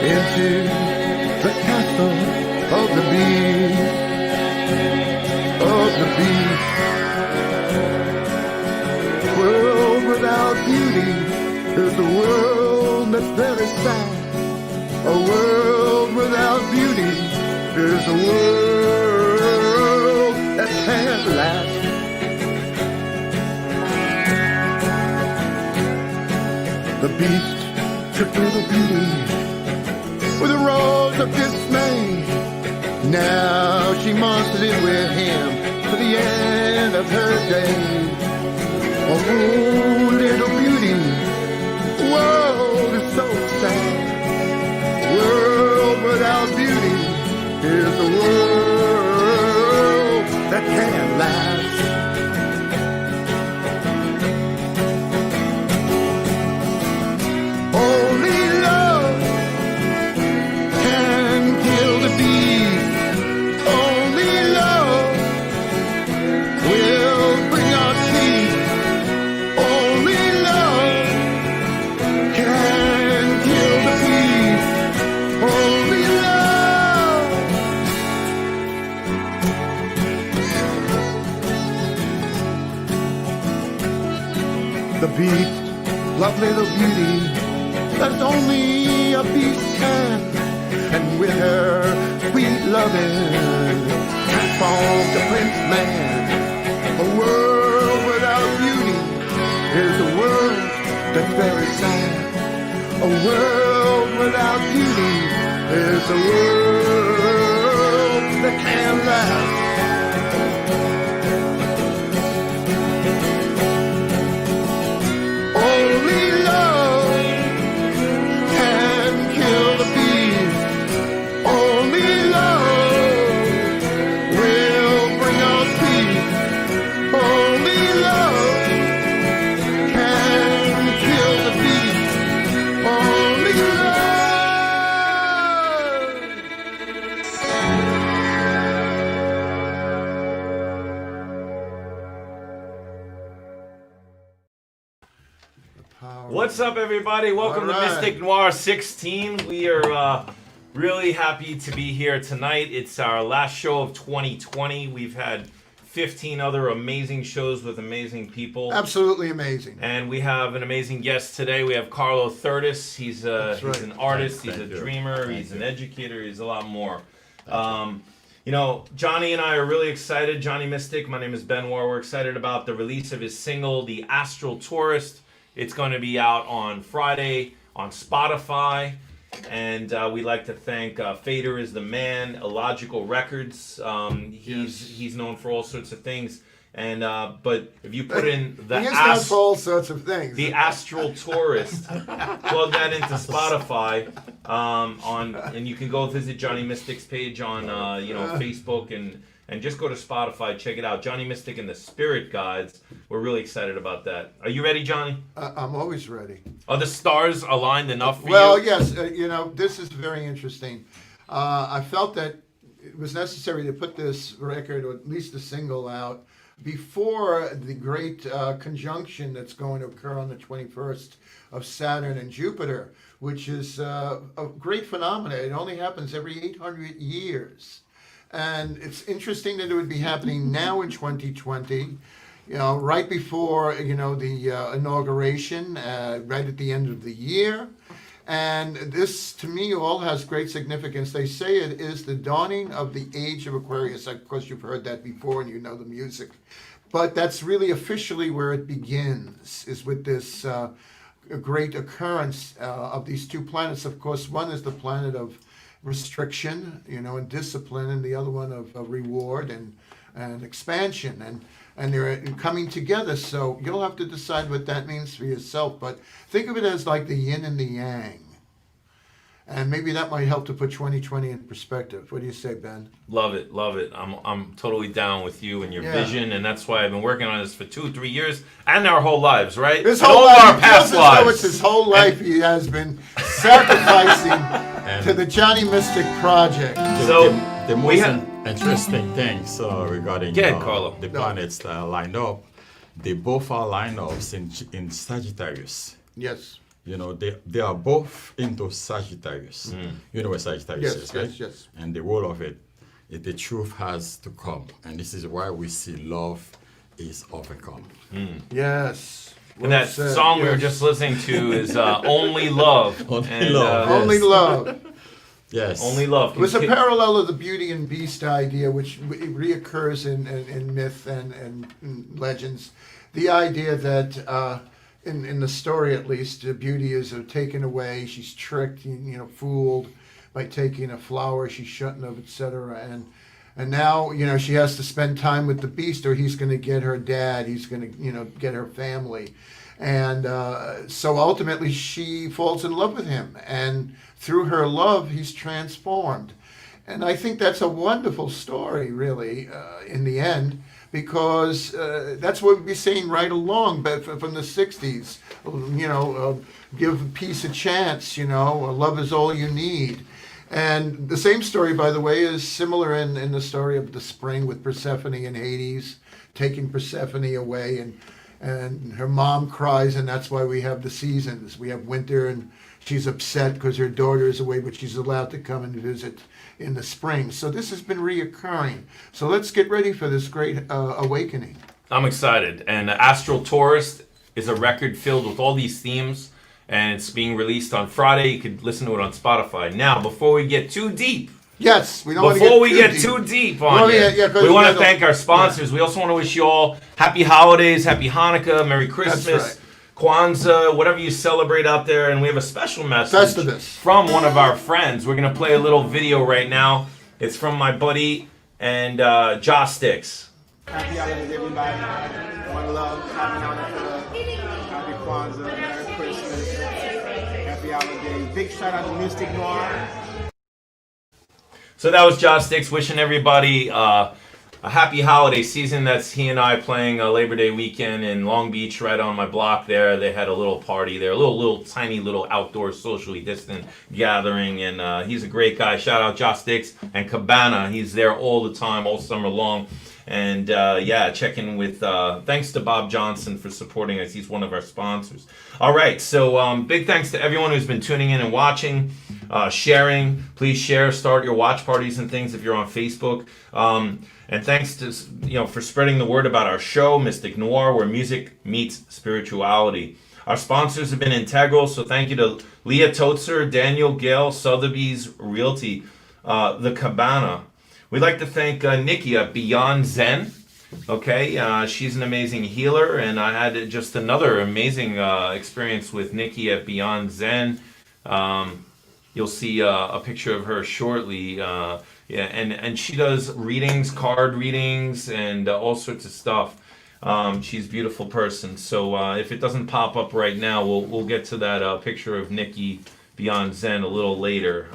into the castle of the beast, of the beast. World without beauty is a world that's very sad. A world without beauty is a world that can't last. The beast took little beauty with a rose of dismay. Now she must live with him to the end of her days. Oh, little beauty, the world is so sad. World without beauty is a world that can't last. Only love can kill the beast. Only love will bring us peace. Only love can kill the beast. Only love. The beast, lovely little beauty, that only a beast can, and with her sweet loving transform the prince man. A world without beauty is a world that's very sad. A world without beauty is a world that can't last. Only love can kill the beast. Only love will bring us peace. Only love can kill the beast. Only love. What's up, everybody? Welcome to Mystic Noir 16. We are really happy to be here tonight. It's our last show of 2020. We've had 15 other amazing shows with amazing people. Absolutely amazing. And we have an amazing guest today. We have Carlo Thertus. He's an artist, he's a dreamer, he's an educator, he's a lot more. You know, Johnny and I are really excited. Johnny Mystic, my name is Benoit. We're excited about the release of his single, The Astral Tourist. It's going to be out on Friday on Spotify. And we'd like to thank Fader is the Man, Illogical Records. He's known for all sorts of things. And but if you put in known for all sorts of things. The Astral Tourist, plug that into Spotify, and you can go visit Johnny Mystic's page on Facebook and just go to Spotify, check it out. Johnny Mystic and the Spirit Guides. We're really excited about that. Are you ready, Johnny? I'm always ready. Are the stars aligned enough for you? Well, yes. This is very interesting. I felt that it was necessary to put this record, or at least a single, out before the great conjunction that's going to occur on the 21st of Saturn and Jupiter, which is a great phenomenon. It only happens every 800 years. And it's interesting that it would be happening now in 2020, right before, the inauguration, right at the end of the year. And this, to me, all has great significance. They say it is the dawning of the age of Aquarius. Of course, you've heard that before and you know the music. But that's really officially where it begins, is with this great occurrence of these two planets. Of course, one is the planet of restriction, and discipline, and the other one of reward and expansion. And they're coming together, so you'll have to decide what that means for yourself. But think of it as like the yin and the yang. And maybe that might help to put 2020 in perspective. What do you say, Ben? Love it, love it. I'm totally down with you and your vision, and that's why I've been working on this for 2-3 years and our whole lives, right? His whole life, our past lives. It's his whole life he has been sacrificing to the Johnny Mystic project. So the most interesting things regarding Carlo. The planets that are lined up, they both are lined up in Sagittarius. Yes. they are both into Sagittarius. You know what Sagittarius is, right? Yes. And the role of it, the truth has to come. And this is why we see love is overcome. Yes. And that song we were just listening to is Only Love. Only Love. Only Love. Yes. Only Love. It was a parallel of the Beauty and Beast idea, which reoccurs in myth and legends. The idea that, in the story at least, Beauty is taken away, she's tricked, fooled by taking a flower she shouldn't have, etc. And now, she has to spend time with the Beast, or he's going to get her dad, he's going to, get her family. And so ultimately she falls in love with him, and through her love, he's transformed. And I think that's a wonderful story, really, in the end, because that's what we'd be saying right along, but from the 60s, give peace a chance, love is all you need. And the same story, by the way, is similar in the story of the spring with Persephone in Hades, taking Persephone away, and her mom cries, and that's why we have the seasons. We have winter, and she's upset because her daughter is away, but she's allowed to come and visit in the spring. So this has been reoccurring. So let's get ready for this great awakening. I'm excited. And Astral Tourist is a record filled with all these themes, and it's being released on Friday. You could listen to it on Spotify. Now, before we get too deep, yes, we don't want to get too deep on it. We want to thank our sponsors. We also want to wish you all happy holidays, happy Hanukkah, Merry Christmas, Kwanzaa, whatever you celebrate out there. And we have a special message from one of our friends. We're going to play a little video right now. It's from my buddy and Josh Sticks. Happy holidays, everybody. One love, happy Hanukkah, happy Kwanzaa, Merry Christmas, happy holidays. Big shout out to Mystic Noir. So that was Josh Sticks wishing everybody a happy holiday season. That's he and I playing a Labor Day weekend in Long Beach, right on my block there. They had a little party there, a little tiny little outdoor socially distant gathering, and he's a great guy. Shout out Josh Sticks and Cabana. He's there all the time, all summer long. And check in with, thanks to Bob Johnson for supporting us. He's one of our sponsors. All right, so big thanks to everyone who's been tuning in and watching, sharing. Please share, start your watch parties and things if you're on Facebook. And thanks to, for spreading the word about our show, Mystic Noir, where music meets spirituality. Our sponsors have been integral, so thank you to Leah Totzer, Daniel Gale, Sotheby's Realty, The Cabana. We'd like to thank Nikki at Beyond Zen. Okay, she's an amazing healer, and I had just another amazing experience with Nikki at Beyond Zen. You'll see a picture of her shortly. And she does readings, card readings, and all sorts of stuff. She's a beautiful person. So if it doesn't pop up right now, we'll get to that picture of Nikki Beyond Zen a little later.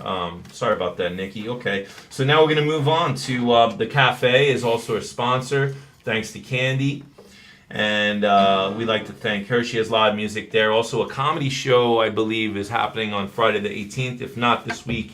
Sorry about that, Nikki. Okay, so now we're going to move on to the cafe is also a sponsor, thanks to Candy. And we'd like to thank her. She has live music there. Also a comedy show, I believe, is happening on Friday the 18th. If not this week,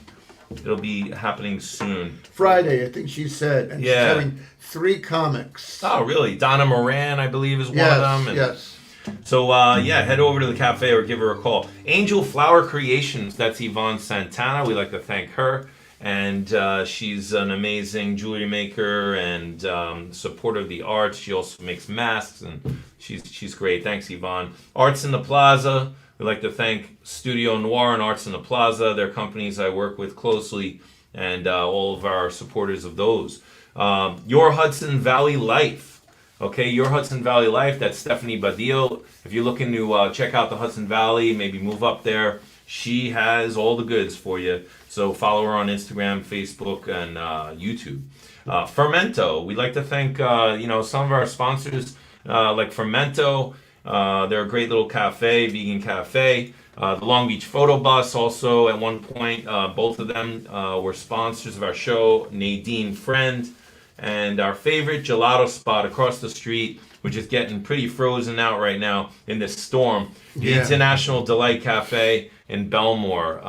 it'll be happening soon. Friday, I think she said. And she's having 3 comics. Oh, really? Donna Moran, I believe, is one of them. And yes. so, head over to the cafe or give her a call. Angel Flower Creations, that's Yvonne Santana. We'd like to thank her. And she's an amazing jewelry maker and supporter of the arts. She also makes masks, and she's great. Thanks, Yvonne. Arts in the Plaza. We'd like to thank Studio Noir and Arts in the Plaza. They're companies I work with closely, and all of our supporters of those. Your Hudson Valley Life. Okay, Your Hudson Valley Life, that's Stephanie Badillo. If you're looking to check out the Hudson Valley, maybe move up there, she has all the goods for you. So follow her on Instagram, Facebook, and YouTube. Fermento, we'd like to thank some of our sponsors like Fermento. They're a great little cafe, vegan cafe. The Long Beach Photo Bus also at one point, both of them were sponsors of our show. Nadine Friend. And our favorite gelato spot across the street, which is getting pretty frozen out right now in this storm, the International Delight Cafe in Belmore.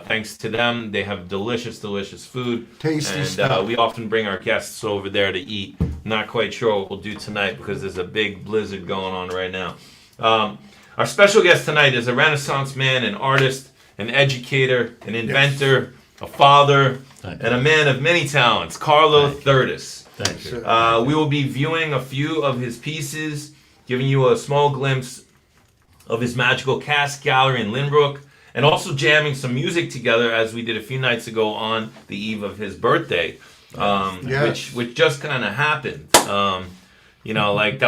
Thanks to them, they have delicious, delicious food. Tasty stuff. And we often bring our guests over there to eat. Not quite sure what we'll do tonight because there's a big blizzard going on right now. Our special guest tonight is a Renaissance man, an artist, an educator, an inventor, a father, and a man of many talents, Carlo Thertus. Thank you. We will be viewing a few of his pieces, giving you a small glimpse of his magical Cask Gallery in Lynbrook, and also jamming some music together as we did a few nights ago on the eve of his birthday, which just kind of happened. That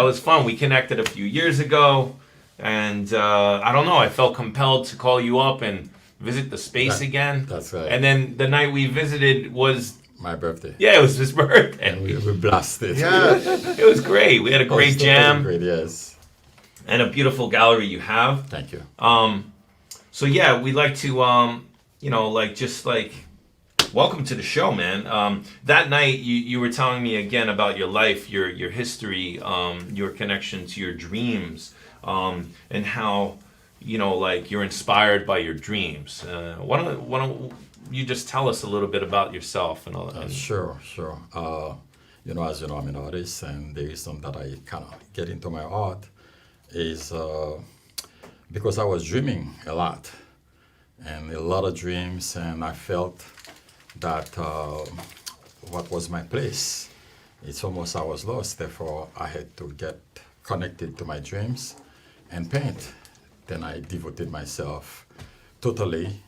was fun. We connected a few years ago, and I don't know, I felt compelled to call you up and visit the space again. That's right. And then the night we visited was my birthday. Yeah, it was his birthday. And we blasted. Yeah. It was great. We had a great jam. Great, yes. And a beautiful gallery you have. Thank you. So yeah, we'd like to, welcome to the show, man. That night, you were telling me again about your life, your history, your connection to your dreams, and how, you're inspired by your dreams. Why don't you just tell us a little bit about yourself and all that? Sure. As you know, I'm an artist, and the reason that I kind of get into my art is because I was dreaming a lot, and a lot of dreams, and I felt that what was my place? It's almost I was lost. Therefore, I had to get connected to my dreams and paint. Then I devoted myself totally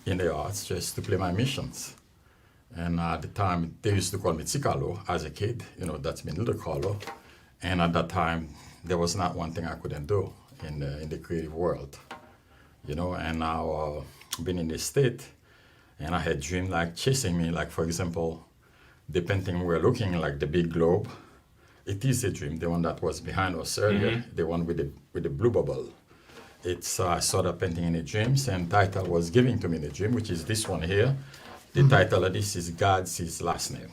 in the arts just to play my missions. And at the time, they used to call me Carlo as a kid. That's been Little Carlo. And at that time, there was not one thing I couldn't do in the creative world. And now being in the state, and I had dreams like chasing me, like for example, the painting we're looking like the big globe. It is a dream, the one that was behind us earlier, the one with the blue bubble. It's I saw that painting in the dreams, and title was given to me in the dream, which is this one here. The title of this is God's his last name.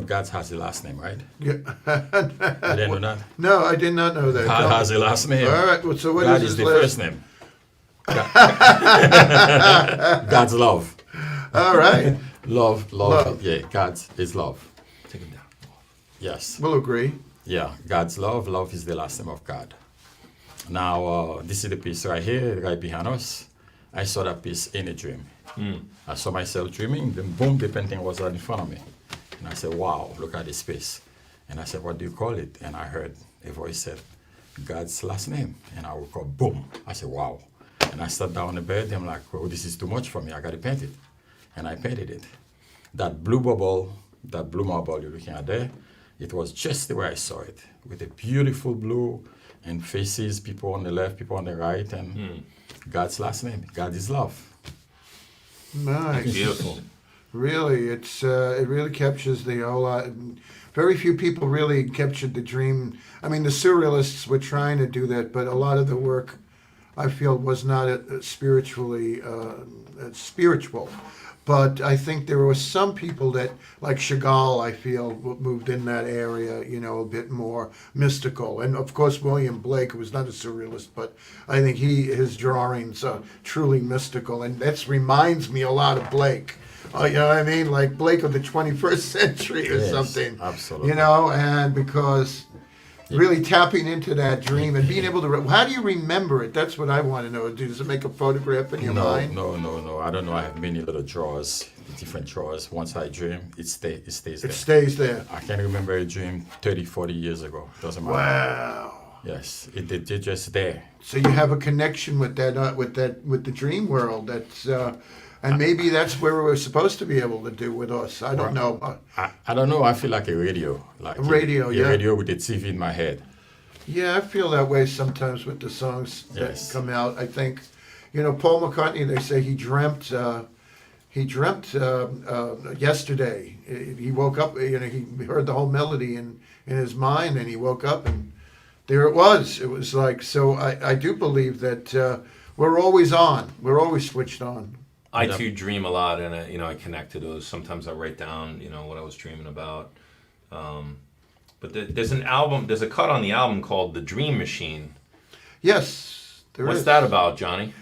God has a last name, right? Yeah. You didn't know that? No, I did not know that. God has a last name. All right. Well, so what God is is his the last? first name. God's love. All right. Love. Love. Yeah, God's is love. Take him down. Yes. We'll agree. Yeah, God's love. Love is the last name of God. Now, this is the piece right here, right behind us. I saw that piece in a dream. I saw myself dreaming, then boom, the painting was right in front of me. And I said, wow, look at this piece. And I said, what do you call it? And I heard a voice said, God's last name. And I woke up, boom. I said, wow. And I sat down on the bed. I'm like, oh, this is too much for me. I got to paint it. And I painted it. That blue bubble, that blue marble you're looking at there, it was just the way I saw it, with a beautiful blue and faces, people on the left, people on the right, and God's last name. God is love. Nice. Beautiful. Really, it really captures the whole. Very few people really captured the dream. I mean, the surrealists were trying to do that, but a lot of the work, I feel, was not spiritually spiritual. But I think there were some people that, like Chagall, I feel, moved in that area, a bit more mystical. And of course, William Blake was not a surrealist, but I think his drawings are truly mystical. And that reminds me a lot of Blake. You know what I mean? Like Blake of the 21st century or something. Absolutely. And because really tapping into that dream and being able to, how do you remember it? That's what I want to know. Does it make a photograph in your mind? No. I don't know. I have many little drawers, different drawers. Once I dream, it stays there. It stays there. I can remember a dream 30, 40 years ago. Doesn't matter. Wow. Yes, it's just there. So you have a connection with that, with the dream world. That's, and maybe that's where we're supposed to be able to do with us. I don't know. I don't know. I feel like a radio. Like a radio, a radio with a TV in my head. Yeah, I feel that way sometimes with the songs that come out. I think, Paul McCartney, they say he dreamt yesterday. He woke up, he heard the whole melody in his mind, and he woke up, and there it was. It was like, so I do believe that we're always on. We're always switched on. I too dream a lot, and I connect to those. Sometimes I write down, what I was dreaming about. But there's a cut on the album called "The Dream Machine." Yes, there is. What's that about, Johnny?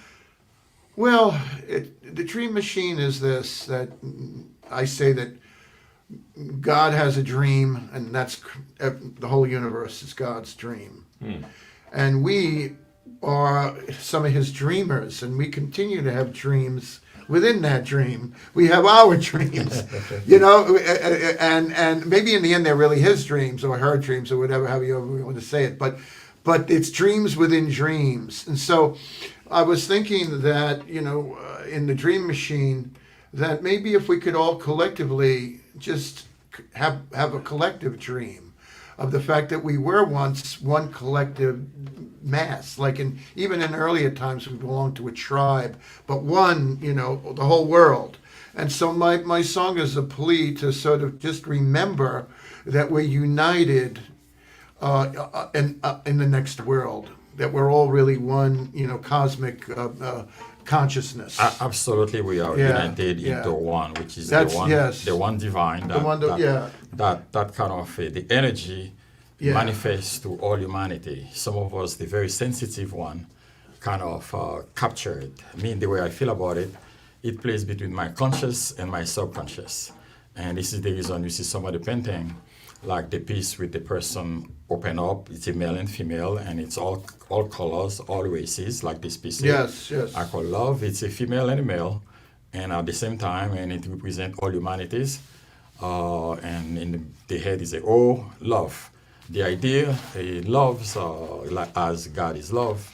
Well, the Dream Machine is this, that I say that God has a dream, and that's the whole universe is God's dream. And we are some of his dreamers, and we continue to have dreams within that dream. We have our dreams, and maybe in the end they're really his dreams or her dreams or whatever, however you want to say it. But it's dreams within dreams. And so I was thinking that, in the dream machine, that maybe if we could all collectively just have a collective dream of the fact that we were once one collective mass, like even in earlier times we belonged to a tribe, but one, the whole world. And so my song is a plea to sort of just remember that we're united in the next world, that we're all really one, cosmic consciousness. Absolutely, we are united into one, which is the one divine. That kind of the energy manifests to all humanity. Some of us, the very sensitive one, kind of capture it. I mean, the way I feel about it, it plays between my conscious and my subconscious. And this is the reason you see some of the painting, like the piece with the person open up, it's a male and female, and it's all colors, all races, like this piece. Yes. I call love, it's a female and a male, and at the same time, and it represents all humanities. And in the head is love. The idea, love's, like as God is love,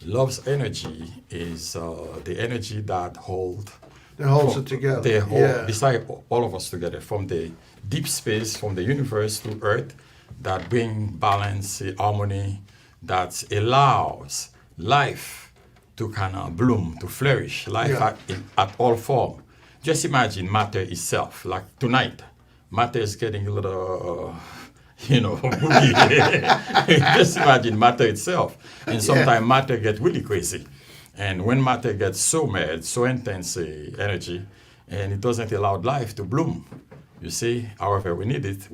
love's energy is the energy that holds it together. They hold, beside all of us together, from the deep space, from the universe to earth, that bring balance, harmony, that allows life to kind of bloom, to flourish, life at all form. Just imagine matter itself, like tonight, matter is getting a little, just imagine matter itself. And sometimes matter gets really crazy. And when matter gets so mad, so intense energy, and it doesn't allow life to bloom. You see, however, we need it,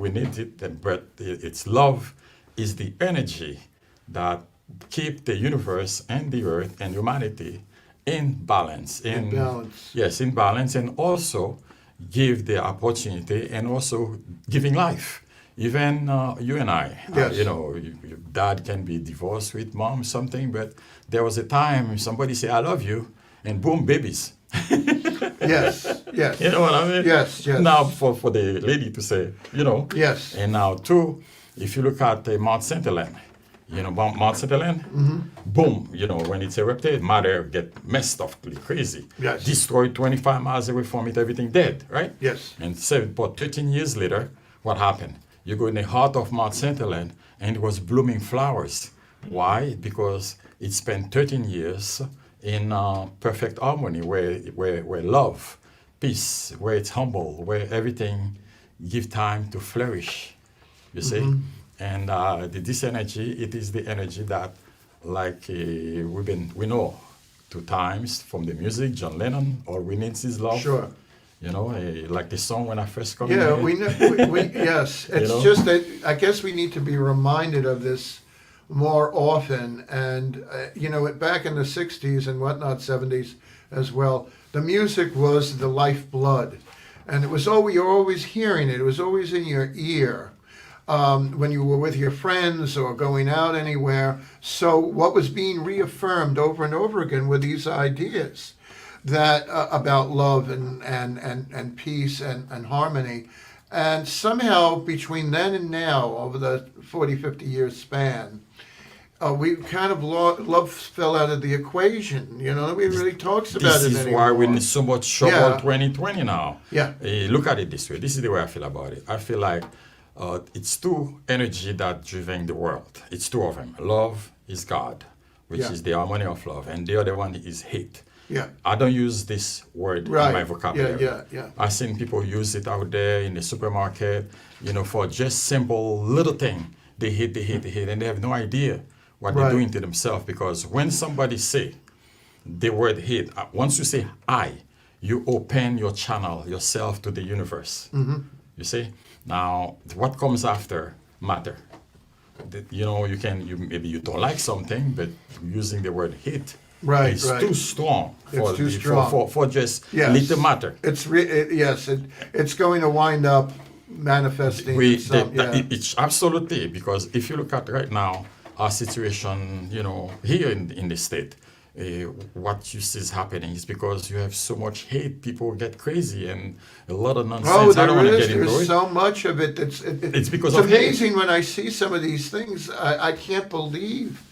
but it's love is the energy that keep the universe and the earth and humanity in balance. In balance. Yes, in balance, and also give the opportunity and also giving life. Even you and I, your dad can be divorced with mom, something, but there was a time somebody say, I love you, and boom, babies. Yes. You know what I mean? Yes. Now for the lady to say, Yes. And now too, if you look at Mount St. Helens, Mount St. Helens, boom, when it's erupted, matter get messed up crazy. Yes. Destroyed 25 miles away from it, everything dead, right? Yes. And about 13 years later, what happened? You go in the heart of Mount St. Helens, and it was blooming flowers. Why? Because it spent 13 years in perfect harmony, where love, peace, where it's humble, where everything give time to flourish. You see, and this energy, it is the energy that, like we know 2 times from the music, John Lennon, all we need is love. Sure. Like the song when I first come in. Yeah, we know. Yes, it's just that I guess we need to be reminded of this more often. And back in the '60s and whatnot, '70s as well, the music was the lifeblood, and it was you're always hearing it. It was always in your ear when you were with your friends or going out anywhere. So what was being reaffirmed over and over again were these ideas that about love and peace and harmony. And somehow between then and now, over the 40, 50 years span, we kind of love fell out of the equation. Nobody really talks about it anymore. This is why we need so much trouble 2020 now. Yeah. Look at it this way. This is the way I feel about it. I feel like it's 2 energy that driven the world. It's 2 of them. Love is God, which is the harmony of love, and the other one is hate. Yeah. I don't use this word in my vocabulary. Yeah. I've seen people use it out there in the supermarket, for just simple little thing. They hate, and they have no idea what they're doing to themselves. Because when somebody say the word hate, once you say I, you open your channel, yourself to the universe. You see? Now, what comes after matter? Maybe you don't like something, but using the word hate, it's too strong for just little matter. It's going to wind up manifesting. It's absolutely, because if you look at right now, our situation, here in the state. What you see is happening is because you have so much hate. People get crazy and a lot of nonsense. Oh, I don't want to get into there's it. so much of it. It's because it's of hate. amazing when I see some of these things. I can't believe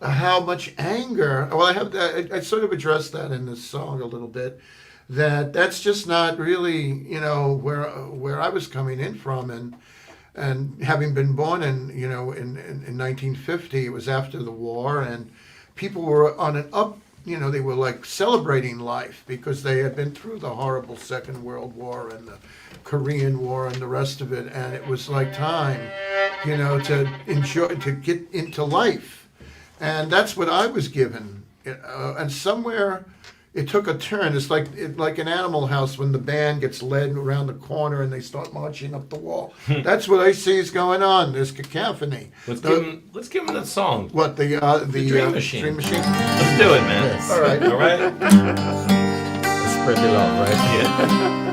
how much anger. Well, I sort of addressed that in this song a little bit. That's just not really, where I was coming in from, and having been born in 1950, it was after the war, and people were on an up, they were like celebrating life because they had been through the horrible Second World War and the Korean War and the rest of it, and it was like time, to enjoy, to get into life, and that's what I was given, and somewhere it took a turn. It's like an Animal House when the band gets led around the corner and they start marching up the wall. That's what I see is going on. There's cacophony. Let's give him that song. What the Dream Machine. Dream Machine. Let's do it, man. Yes. All right. All right. Spread the love, right? Yeah.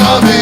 Love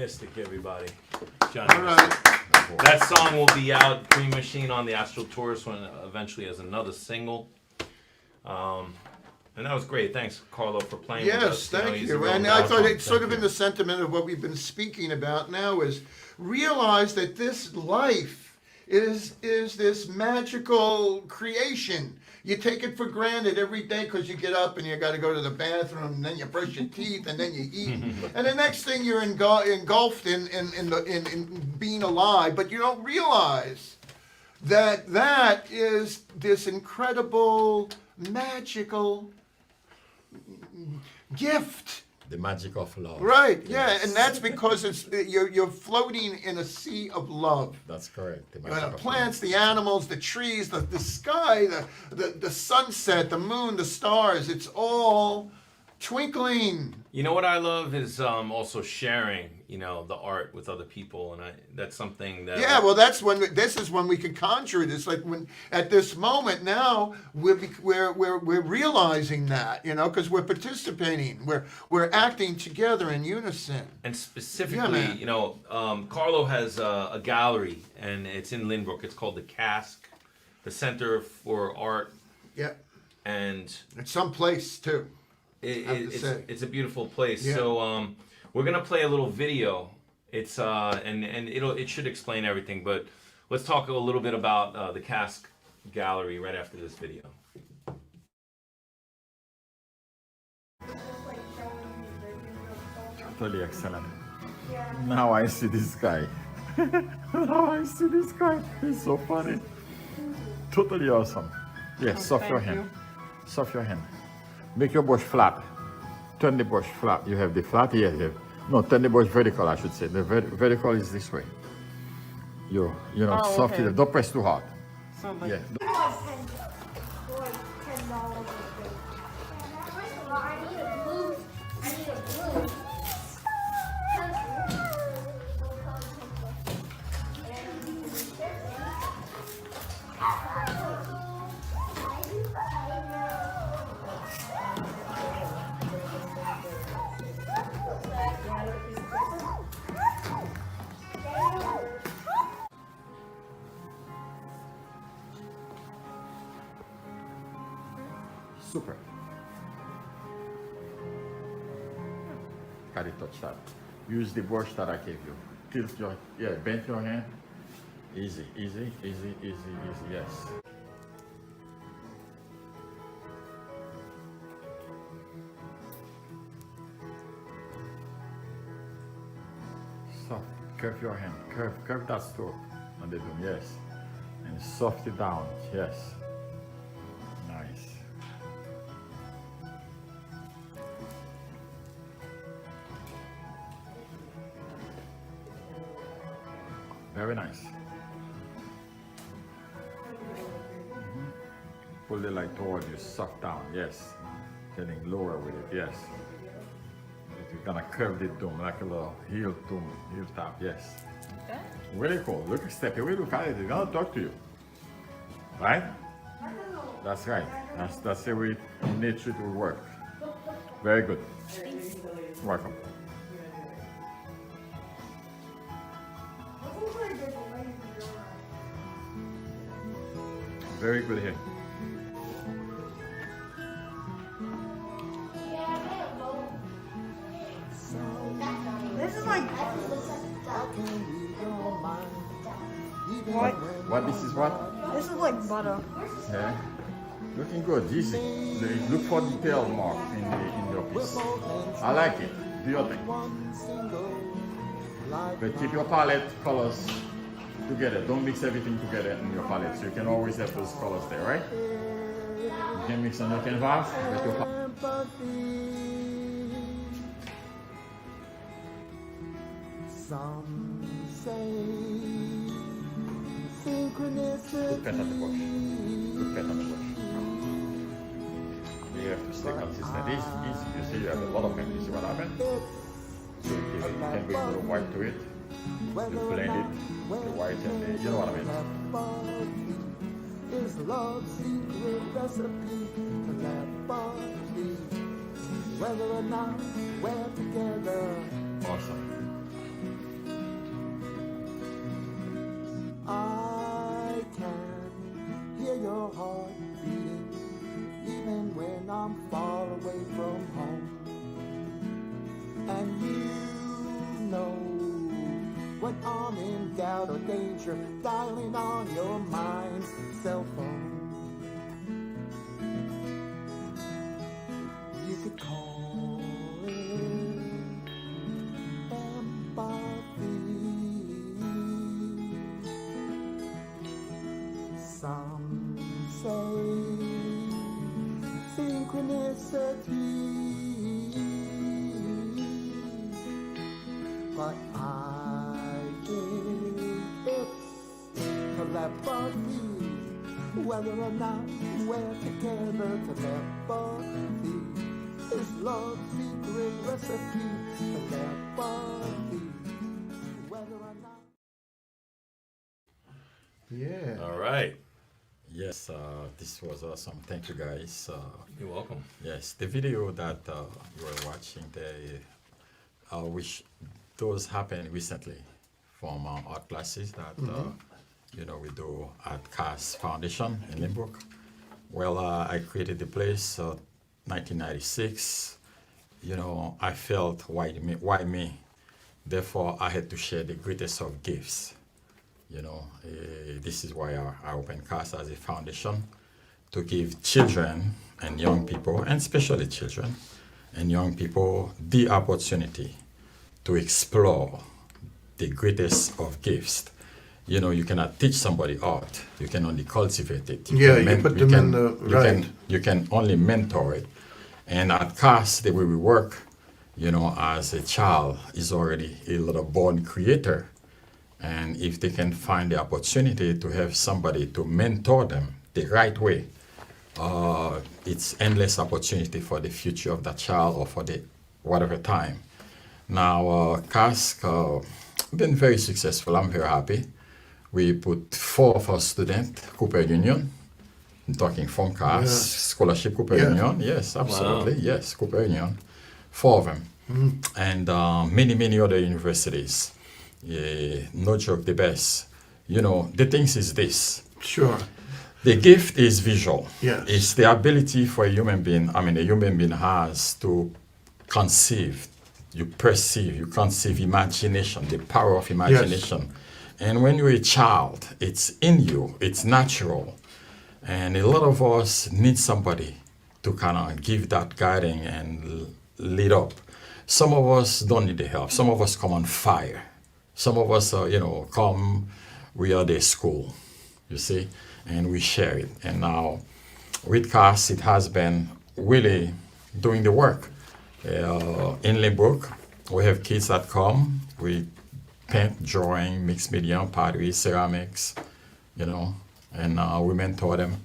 Mystic, everybody. Johnny All Mystic. right. That song will be out, Green Machine, on the Astral Tourist when eventually as another single. And that was great. Thanks, Carlo, for playing with us. Yes, thank he's a you. real And I thought guy. it's sort of in the sentiment of what we've been speaking about now is realize that this life is this magical creation. You take it for granted every day because you get up and you got to go to the bathroom, and then you brush your teeth, and then you eat, and the next thing you're engulfed in being alive, but you don't realize that is this incredible, magical gift. The magic of love. Right, yeah, Yes. and that's because you're floating in a sea of love. That's correct. The The magic of plants, love. the animals, the trees, the sky, the sunset, the moon, the stars, it's all twinkling. You know what I love is also sharing, the art with other people, and that's something that. Yeah, well, this is when we can conjure it. It's like when at this moment now we're realizing that, because we're participating, we're acting together in unison. And specifically, man. Carlo has a gallery, and it's in Lynbrook. It's called the Cask, the Center for Art, Yeah, and it's someplace too. it's a beautiful place. Yeah. So we're gonna play a little video. It's and it should explain everything. But let's talk a little bit about the Cask Gallery right after this video. Totally excellent. Now I see this guy. Now I see this guy. He's so funny. Totally awesome. Yes, soft your hand. Soft your hand. Make your brush flat. Turn the brush flat. You have the flat here. No, turn the brush vertical, I should say. The vertical is this way. Soft okay. it. Don't press too hard. So like, Yeah. Super. Can you touch that? Use the brush that I gave you. Tilt your, bend your hand. Easy, easy, easy, easy, easy, yes. Soft, curve your hand, curve that stroke on the dome, yes. And soft it down, yes. Nice. Very nice. Pull the light toward you, soft down, yes. Getting lower with it, yes. You're gonna curve the dome like a little heel dome, heel top, yes. okay. Really cool. Look, step away, look at it. They're gonna talk to you. Right? That's right. That's the way nature will work. Very good. Welcome. Very good here. This is like what? What this is what? This is like butter. Yeah. Looking good, easy. Look for detail mark in your piece. I like it. Do your thing. But keep your palette colors together. Don't mix everything together in your palette. So you can always have those colors there, right? You can mix on your canvas with your palette. Some say synchronicity. Good pet on the brush. Good pet on the brush. You have to stay consistent. It's easy. You see you have a lot of pen. You see what I mean? So you can bring a little white to it. You blend it, the white and the, you know what I mean? Is love's secret recipe to that body. Whether or not we're together. Awesome. your heart beating, even when I'm far away from home. And you know when I'm in doubt or danger, dialing on your mind's cell phone. You could call it empathy. Some say synchronicity, but I think it's telepathy. Whether or not we're together, telepathy is love's secret recipe. Telepathy. Whether or not. Yeah. All right. Yes, this was awesome. Thank you, guys. You're welcome. Yes, the video that you were watching there, which those happened recently from art classes that we do at Cask Foundation in Limburg. Well, I created the place 1996. I felt why me? Therefore, I had to share the greatest of gifts. This is why I opened Cask as a foundation, to give children and young people, and especially children and young people, the opportunity to explore the greatest of gifts. You cannot teach somebody art. You can only cultivate it. You put them in the right. You can only mentor it. And at Cask, the way we work, as a child is already a little born creator. And if they can find the opportunity to have somebody to mentor them the right way, it's endless opportunity for the future of that child or for the whatever time. Now, Cask been very successful. I'm very happy. We put 4 of our students, Cooper Union, I'm talking from Cask, Scholarship Cooper Union. Yes, absolutely. Wow. Yes, Cooper Union. 4 of them. And many other universities. No joke, the best. The thing is this. Sure. The gift is visual. Yes. It's the ability for a human being has to conceive, you conceive imagination, the power of imagination. Yes. And when you're a child, it's in you, it's natural. And a lot of us need somebody to kind of give that guiding and lead up. Some of us don't need the help. Some of us come on fire. Some of us, come, we are the school, you see, and we share it. And now with Cask, it has been really doing the work. In Limburg, we have kids that come, we paint, drawing, mixed media, pottery, ceramics, and we mentor them.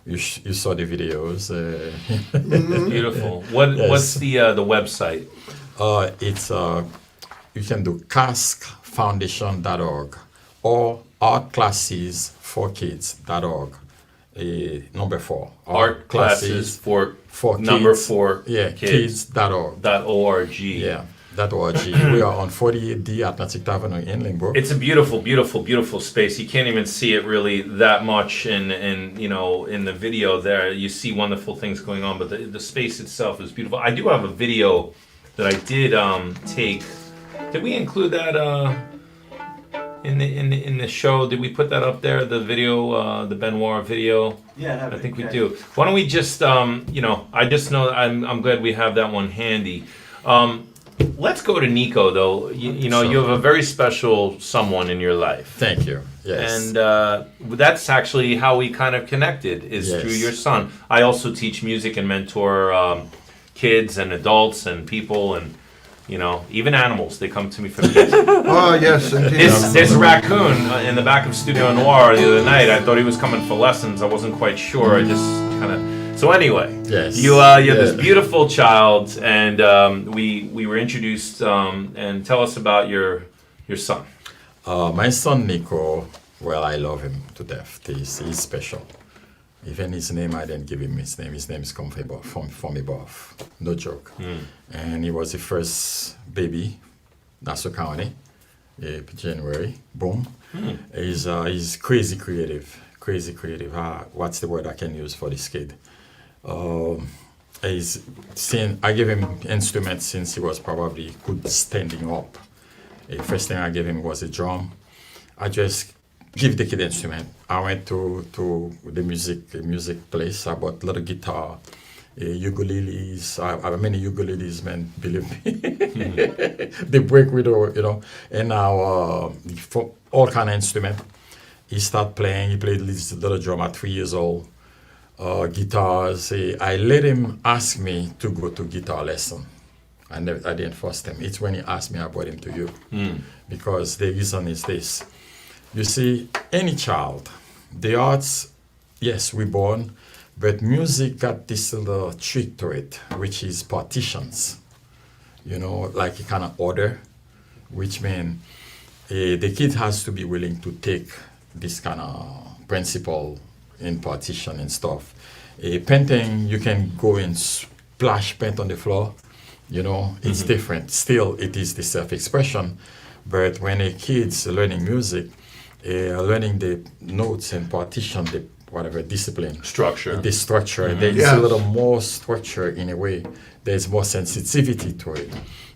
You saw the videos. Beautiful. What's the website? It's you can do caskfoundation.org or artclassesforkids.org. Number 4. Art classes for number kids. 4 kids.org. .org. Yeah. .org. We are on 48D Atlantic Avenue in Limburg. It's a beautiful, beautiful, beautiful space. You can't even see it really that much in the video there. You see wonderful things going on, but the space itself is beautiful. I do have a video that I did take. Did we include that in the show? Did we put that up there? The video, the Noir video. Yeah, I think we do. Why don't we just I just know I'm glad we have that one handy. Let's go to Nico though. You have a very special someone in your life. Thank you. Yes. And that's actually how we kind of connected is through your son. I also teach music and mentor kids and adults and people and even animals. They come to me for kids. Oh, yes. Indeed. This raccoon in the back of Studio Noir the other night, I thought he was coming for lessons. I wasn't quite sure. I just kind of... So anyway, yes. you have this beautiful child, and we were introduced, and tell us about your son. My son, Nico, well, I love him to death. He's special. Even his name, I didn't give him his name. His name is come from above. No joke. And he was the first baby, Nassau County, January. Boom. He's crazy creative. crazy creative. What's the word I can use for this kid? I gave him instruments since he was probably good standing up. The first thing I gave him was a drum. I just give the kid instrument. I went to the music place. I bought a little guitar, ukuleles. I have many ukuleles, man. Believe me, they break with and now for all kind of instrument. He started playing. He played this little drum at 3 years old. Guitars. I let him ask me to go to guitar lesson. I didn't force him. It's when he asked me, I brought him to you. Because the reason is this. You see, any child, the arts, yes, we're born, but music got this little trick to it, which is partitions. Like a kind of order, which means the kid has to be willing to take this kind of principle in partition and stuff. Painting, you can go and splash paint on the floor. It's different. Still, it is the self-expression. But when a kid's learning music, learning the notes and partition, the whatever discipline. Structure. The structure. There is a little more structure in a way. There's more sensitivity to it.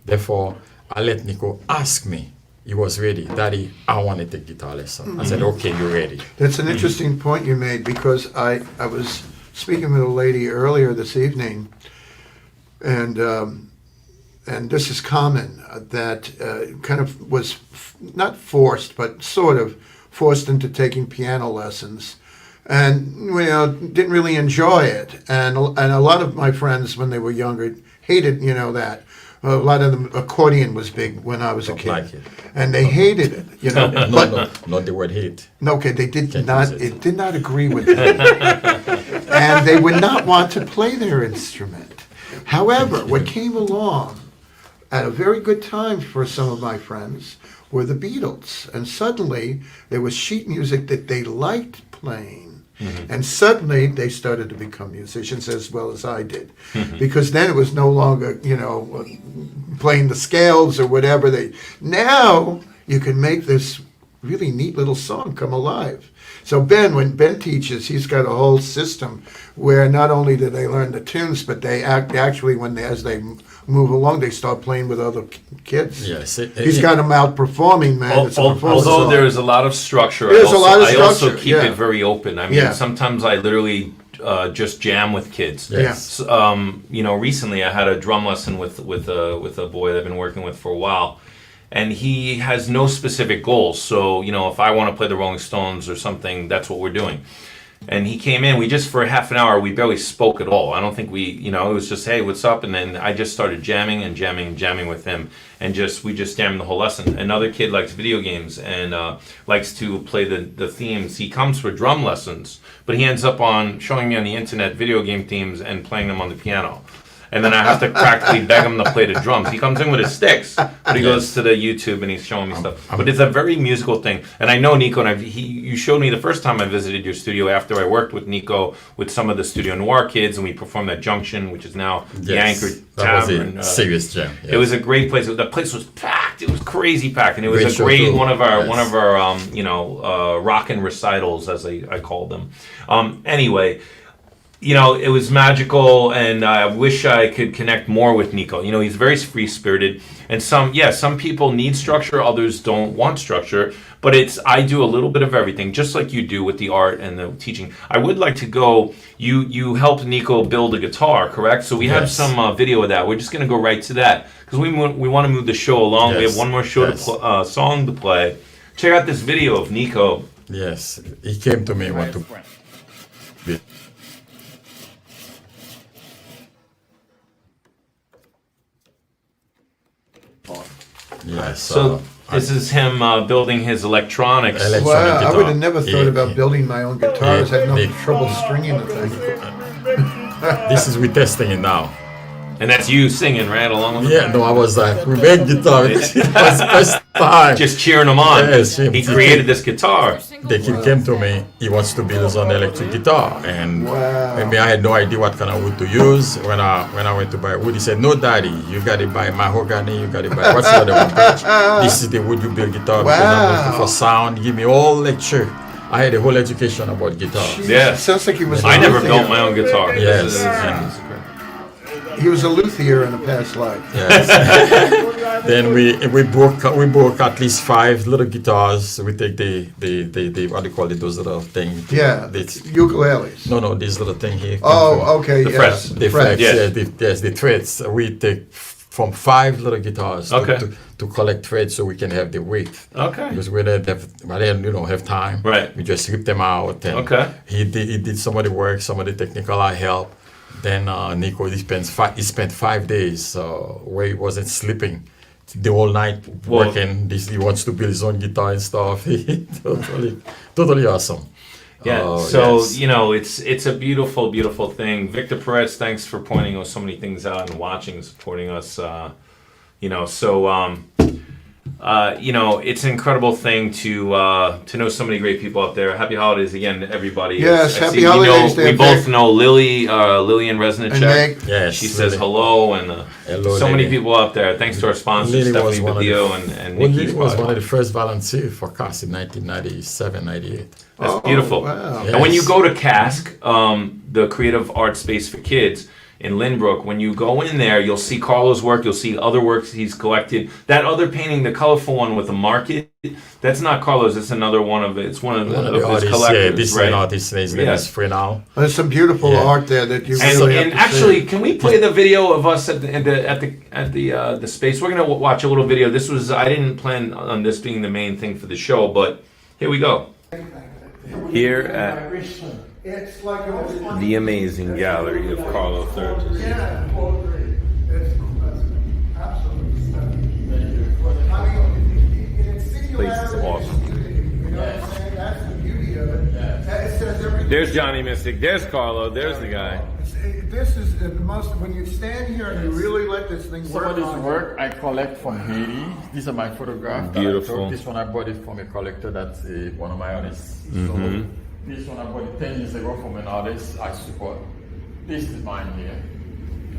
Therefore, I let Nico ask me. He was ready. Daddy, I want to take guitar lesson. I said, okay, you're ready. That's an interesting point you made, because I was speaking with a lady earlier this evening, and this is common, that kind of was not forced, but sort of forced into taking piano lessons, and didn't really enjoy it. And a lot of my friends, when they were younger, hated that. A lot of them, accordion was big when I was a kid, like it. And they hated it, No, not the word hate. No, okay, they did Can't not. use it. It did not agree with them, and they would not want to play their instrument. However, what came along at a very good time for some of my friends were the Beatles, and suddenly there was sheet music that they liked playing. And suddenly they started to become musicians as well as I did, because then it was no longer, playing the scales or whatever. Now you can make this really neat little song come alive. So when Ben teaches, he's got a whole system where not only do they learn the tunes, but they actually, as they move along, they start playing with other kids. Yes. He's got them out performing, man. It's a performance Although song. there is a lot of structure, There's a lot of I also structure, keep yeah. it very open. I mean, Yeah. sometimes I literally just jam with kids. Yes. Recently I had a drum lesson with a boy that I've been working with for a while, and he has no specific goals. So if I want to play the Rolling Stones or something, that's what we're doing. And he came in, for a half an hour, we barely spoke at all. I don't think it was just, hey, what's up? And then I just started jamming with him. And we just jammed the whole lesson. Another kid likes video games and likes to play the themes. He comes for drum lessons, but he ends up showing me on the internet video game themes and playing them on the piano. And then I have to practically beg him to play the drums. He comes in with his sticks, but he goes to the YouTube and he's showing me stuff. But it's a very musical thing. And I know Nico, and you showed me the first time I visited your studio after I worked with Nico with some of the Studio Noir kids, and we performed at Junction, which is now the Anchor Tavern. That was a serious jam. Yes. It was a great place. The place was packed. It was crazy packed, and it was Great a show great too. one of our Yes. rockin' recitals, as I called them. Anyway. It was magical, and I wish I could connect more with Nico. He's very free-spirited, and some people need structure, others don't want structure, but I do a little bit of everything, just like you do with the art and the teaching. I would like to go, you helped Nico build a guitar, correct? So we have Yes. some video of that. We're just going to go right to that, because we want to move the show along. We Yes. have one more song to play. Check out this video of Nico. Yes. He came to me, want to be. Yes. So this is him building his electronics. Wow, I guitar. would have never thought Yeah. about building my own guitars. I had no Yeah. trouble stringing the thing. This is we testing it now. And that's you singing, right, along with Yeah, no, I was like, we made guitar. It was first time. just cheering him on. Yes, He created this guitar. The kid came to me. He wants to build his own electric guitar, and Wow. maybe I had no idea what kind of wood to use. When I went to buy wood, he said, "No, Daddy, you got to buy mahogany. You got to buy what's the other one? This is the wood you build guitar because I'm looking Wow. for sound. Give me all lecture." I had a whole education about guitar. Yeah. Sounds like he was. I a never luthier. built my own guitar. Yes. This is- and- He was a luthier in a past life. Yes. Then we broke at least 5 little guitars. We take the what do you call it? Those little things. Yeah, ukuleles. No, these little thing here. Oh, okay. The yes. frets. The frets. frets, Yes. yes, the threads. We take from 5 little guitars Okay. to collect threads so we can have the width. Okay. Because we didn't have time. Right. We just rip them out. And Okay. He did some of the work, some of the technical I helped. Then Nico, he spent 5 days where he wasn't sleeping the whole night working. He wants to build his own guitar and stuff. totally awesome. Yeah. Yes. It's a beautiful, beautiful thing. Victor Perez, thanks for pointing so many things out and watching and supporting us. It's an incredible thing to know so many great people out there. Happy holidays again to everybody. Yes, I happy see holidays We there, both Vic. know Lillian Resnicek. And Meg. Yes, She says Lily. hello, and Hello, so many Lily. people out there. Thanks to our sponsors, Lily was Stephanie one of the Badillo f- and Well, Nikki. Lily was one of the first volunteers for Cask in 1997, 98. That's Oh, beautiful. wow. And when you Yes. go to Cask, the creative art space for kids in Lynbrook, when you go in there, you'll see Carlo's work, you'll see other works he's collected. That other painting, the colorful one with the market, that's not Carlo's, it's another one of his One of the his artists, collectors, this right? artist, his name Yeah. is Frenal. There's some beautiful Yeah. art there that you And, really have and to actually, see. can we play the video of us at the space? We're gonna watch a little video. This was I didn't plan on this being the main thing for the show, but here we go. Here at It's like the amazing gallery of Carlo Thertus. Yeah, totally. It's absolutely stunning. Place is awesome. You know what I'm saying? That's the beauty of it. It says everything. There's Johnny Mystic. There's Carlo. There's the guy. This is the most, when you stand here and you really let this thing Some work of this on work I collect from Haiti. These are my photographs. that I Beautiful. took. This one I bought it from a collector that's one of my artists. So this one I bought it 10 years ago from an artist I support. This is mine here.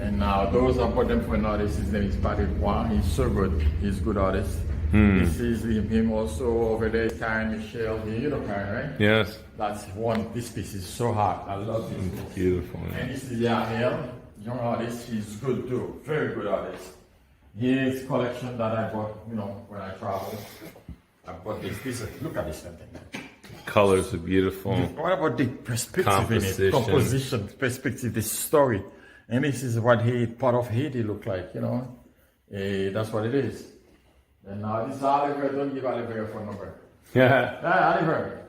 And those I bought them from an artist. His name is Patrick Juan. He's so good. He's a good artist. This is him also over there, Karen Michelle. You know Karen, right? Yes. That's one. This piece is so hot. I love this piece. Beautiful. And this is Yaniel, young artist. He's good too. Very good artist. His collection that I bought, when I traveled. I bought this. Look at this thing. Colors are beautiful. What about the perspective in it? Composition, perspective, the story. And this is what part of Haiti look like, that's what it is. And now this is Oliver. Don't give Oliver a phone number. Yeah. Oliver.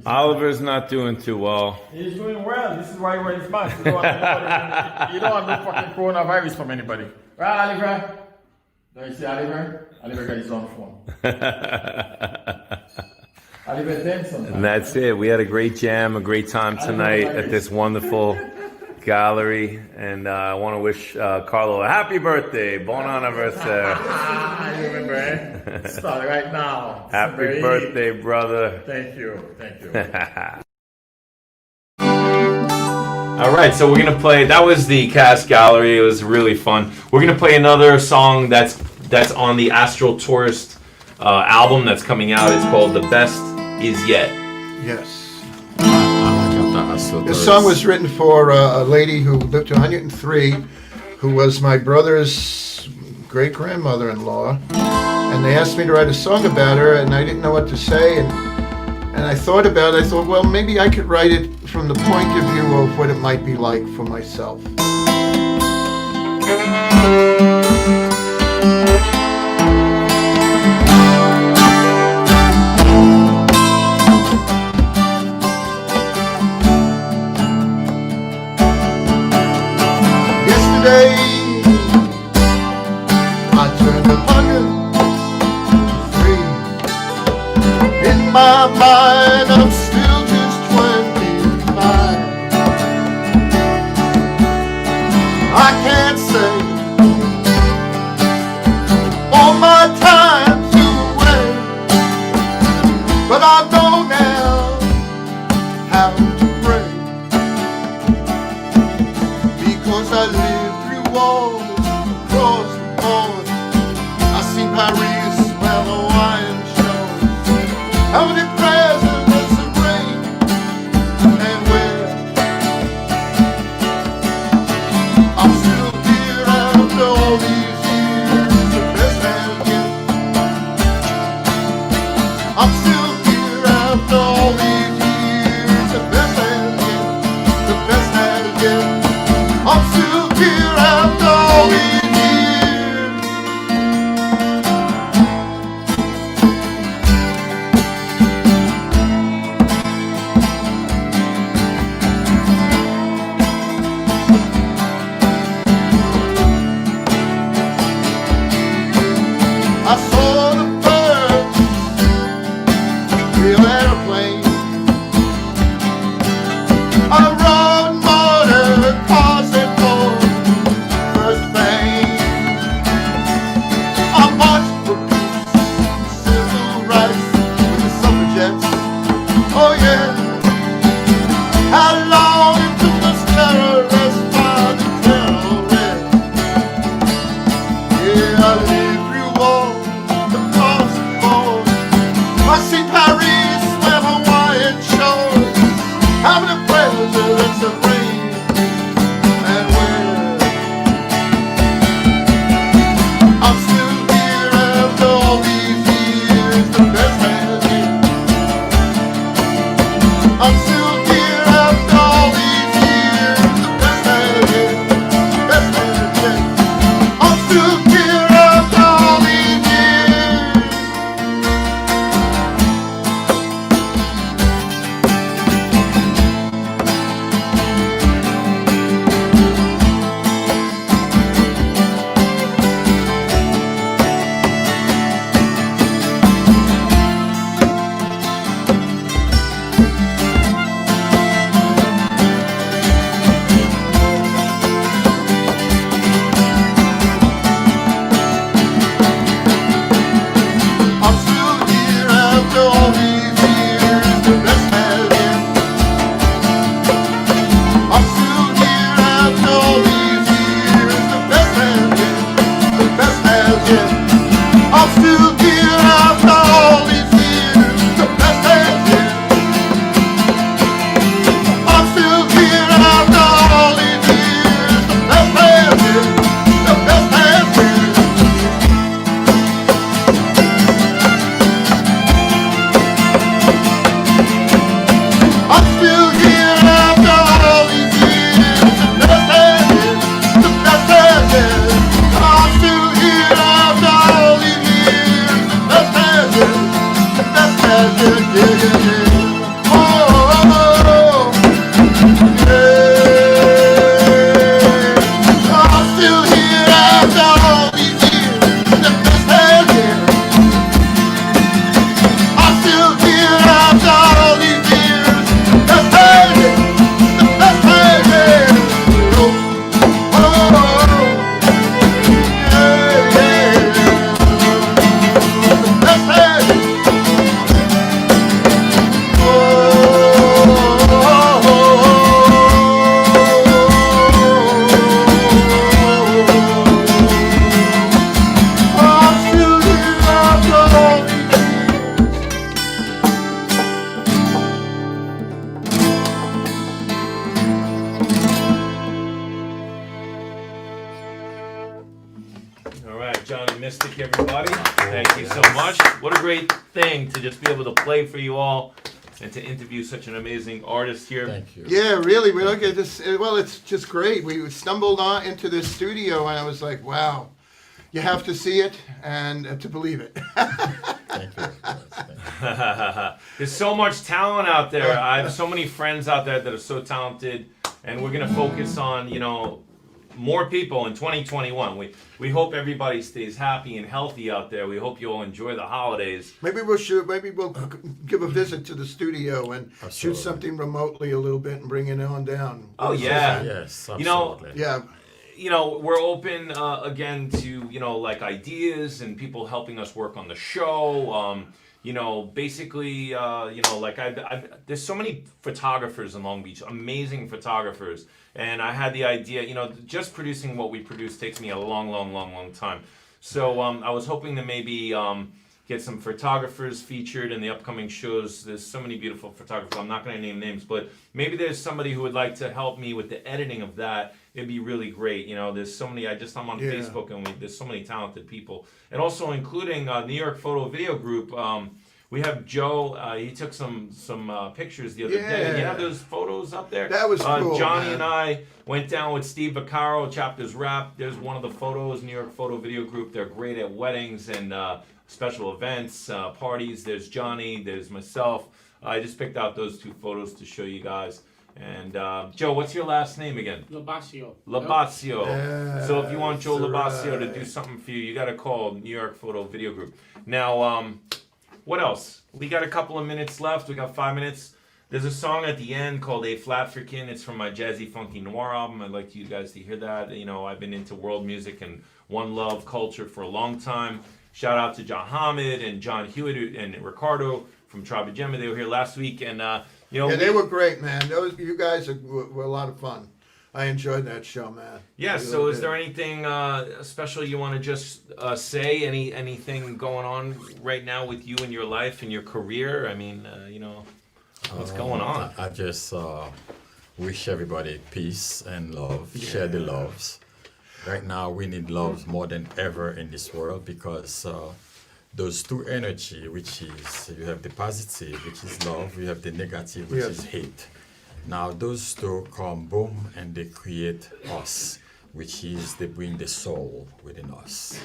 Oliver's not doing too well. He's doing well. This is why he wears his mask. You don't want no fucking coronavirus from anybody. Right, Oliver? Don't you see Oliver? Oliver got his own phone. Oliver Denson. And that's it. We had a great jam, a great time tonight at this wonderful gallery. And I want to wish Carlo a happy birthday. Bon anniversaire. You remember, eh? Start right now. Happy birthday, brother. Thank you. All right, so we're gonna play. That was the Cask Gallery. It was really fun. We're gonna play another song that's on the Astral Tourist album that's coming out. It's called "The Best Is Yet." Yes. I like This song was written for a lady who lived to 103, who was my brother's great-grandmother-in-law. And they asked me to write a song about her, and I didn't know what to say. And I thought about it. I thought, well, maybe I could write it from the point of view of what it might be like for myself. Yesterday, I turned 103. In my mind, I'm still just 25. I can't say all my time's away, but I know now how to pray, because I lived through wars across the board. I see Paris where the wine shows. How many prayers and surrender? I'm still here after all these years. I'm still here after all these years. All right, Johnny Mystic, everybody. Thank you so much. What a great thing to just be able to play for you all and to interview such an amazing artist here. Thank you. Yeah, really. We look at this. Well, it's just great. We stumbled on into this studio, and I was like, "Wow, you have to see it and to believe it." Thank you. There's so much talent out there. I have so many friends out there that are so talented, and we're gonna focus on, you know, more people in 2021. We hope everybody stays happy and healthy out there. We hope you all enjoy the holidays. Maybe we'll give a visit to the studio and shoot Absolutely. something remotely a little bit and bring it on down. Oh yeah. Yes, absolutely. You know, Yeah. You know, we're open again to, you know, like ideas and people helping us work on the show. You know, basically, you know, like there's so many photographers in Long Beach, amazing photographers. And I had the idea, you know, just producing what we produce takes me a long time. So I was hoping to maybe get some photographers featured in the upcoming shows. There's so many beautiful photographers. I'm not going to name names, but maybe there's somebody who would like to help me with the editing of that. It'd be really great. You know, there's so many, I'm on Yeah. Facebook, and there's so many talented people. And also including New York Photo Video Group. We have Joe. He took some pictures the other day. You have those photos up there? That was cool, Johnny man. and I went down with Steve Vaccaro, Chapters Wrap. There's one of the photos, New York Photo Video Group. They're great at weddings and special events, parties. There's Johnny. There's myself. I just picked out those two photos to show you guys. And Joe, what's your last name again? Labasio. Labasio. Yeah, So if you want Joe that's Labasio to do right. something for you, you got to call New York Photo Video Group. Now, what else? We got a couple of minutes left. We got 5 minutes. There's a song at the end called A Flat Frickin'. It's from my Jazzy Funky Noir album. I'd like you guys to hear that. You know, I've been into world music and one love culture for a long time. Shout out to John Hamid and John Hewitt and Ricardo from Tribe of Gemma. They were here last week, and you know, Yeah, they were great, man. You guys were a lot of fun. I enjoyed that show, man. Yeah. I So, really is did. there anything special you want to just say? Anything going on right now with you in your life and your career? I mean, you know, what's going on? I just wish everybody peace and love. Share the loves. Right now, we need love more than ever in this world because those two energy, which is you have the positive, which is love, you have the negative, which Yes. is hate. Now those two come boom and they create us, which is they bring the soul within us,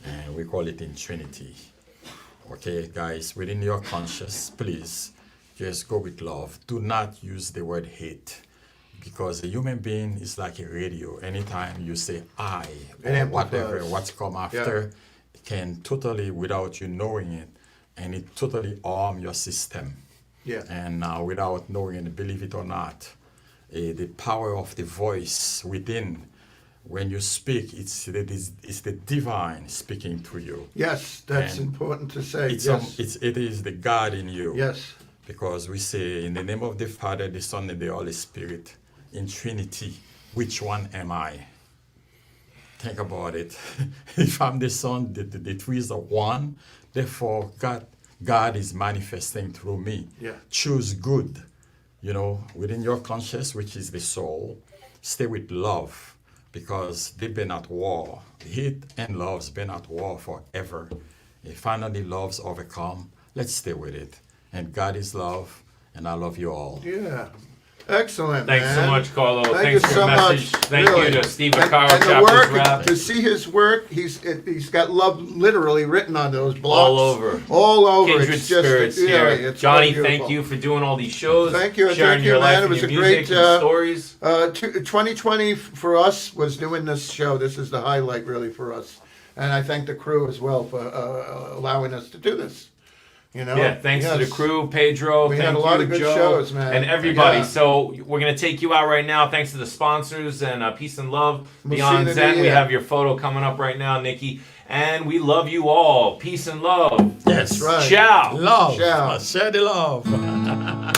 and we call it in Trinity. Okay, guys, within your conscious, please just go with love. Do not use the word hate. Because a human being is like a radio. Anytime you say I It or amplifies. whatever, what's come after, can totally, without you knowing it, and it totally harm your system. Yeah. And now, without knowing, believe it or not, the power of the voice within, when you speak, it's the divine speaking through you. Yes, that's And important to say. It's Yes. it is the God in you. Yes. Because we say, in the name of the Father, the Son, and the Holy Spirit, in Trinity, which one am I? Think about it. If I'm the Son, the three is one. Therefore, God is manifesting through me. Yeah. Choose good, within your conscience, which is the soul. Stay with love, because they've been at war. Hate and love's been at war forever. If finally love's overcome, let's stay with it. And God is love, and I love you all. Yeah. Excellent. Thanks man. so much, Carlo. Thank Thanks you for so your message. much. Thank really. you to Steve And Vaccaro, the Chapters work, Rap. to see his work, he's got love literally written on those blocks. All over. All over. Kindred It's just, spirits yeah, here. it's Johnny, so beautiful. thank you for doing all these shows. Thank you, sharing thank you, your man. life It was and your a music great, and stories. 2020 for us was doing this show. This is the highlight really for us. And I thank the crew as well for allowing us to do this. You know? Yeah, thanks to the Yes. crew, Pedro. We thank had a lot you, of good Joe, shows, man. and everybody. Yeah. So we're gonna take you out right now. Thanks to the sponsors and peace and love. We'll see you Beyond in the Zen, new we year. have your photo coming up right now, Nikki. And we love you all. Peace and love. Yes. Right. Ciao. Love. Ciao. Share the love.